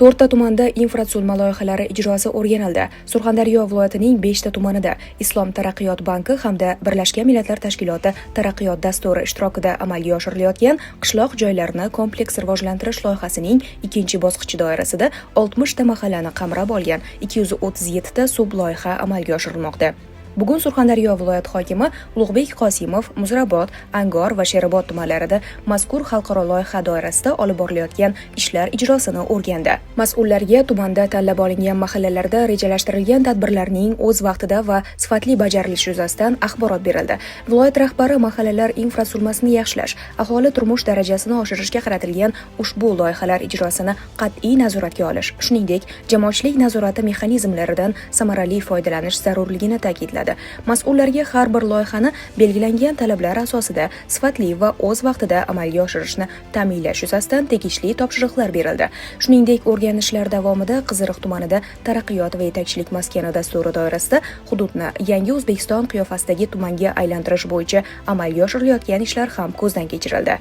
4 tumanda infratuzilma loyihalari ijrosi o'rganildi. Surxondaryo viloyatining 5 tumanida Islom taraqqiyot banki hamda Birlashgan Millatlar Tashkiloti taraqqiyot dasturi ishtirokida amalga oshirilayotgan qishloq joylarini kompleks rivojlantirish loyihasining ikkinchi bosqichi doirasida 60 ta mahallani qamrab olgan 237 ta sub-loyiha amalga oshirilmoqda. Bugun Surxondaryo viloyat hokimi Ulug'bek Qosimov Muzrabot, Angor va Sherobod tumanlarida mazkur xalqaro loyiha doirasida olib borilayotgan ishlar ijrosini o'rgandi. Mas'ullarga tumanda tanlab olingan mahallalarda rejalashtirilgan tadbirlarning o'z vaqtida va sifatli bajarilishi yuzasidan axborot berildi. Viloyat rahbari mahallalar infratuzilmasini yaxshilash, aholi turmush darajasini oshirishga qaratilgan ushbu loyihalar ijrosini qat'iy nazoratga olish, shuningdek, jamoatchilik nazorati mexanizmlaridan samarali foydalanish zarurligini ta'kidladi. Mas'ullarga har bir loyihani belgilangan talablar asosida sifatli va o'z vaqtida amalga oshirishni ta'minlash yuzasidan tegishli topshiriqlar berildi. Shuningdek, o'rganishlar davomida Qiziriq tumanida taraqqiyot va yetakchilik maskani dasturi doirasida hududni yangi O'zbekiston qiyofasidagi tumanga aylantirish bo'yicha amalga oshirilayotgan ishlar ham ko'zdan kechirildi.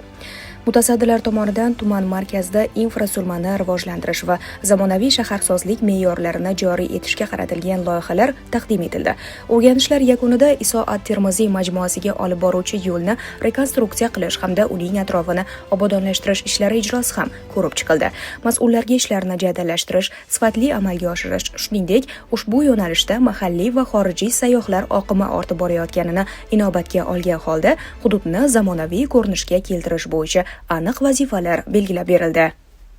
Mutasaddilar tomonidan tuman markazida infratuzilmani rivojlantirish va zamonaviy shaharsozlik me'yorlarini joriy etishga qaratilgan loyihalar taqdim etildi. O'rganishlar yakunida Iso at-Termiziy majmuasiga olib boruvchi yo'lni rekonstruksiya qilish hamda uning atrofini obodonlashtirish ishlari ijrosi ham ko'rib chiqildi. Mas'ullarga ishlarni jadallashtirish, sifatli amalga oshirish, shuningdek, ushbu yo'nalishda mahalliy va xorijiy sayyohlar oqimi ortib borayotganini inobatga olgan holda hududni zamonaviy ko'rinishga keltirish bo'yicha aniq vazifalar belgilab berildi.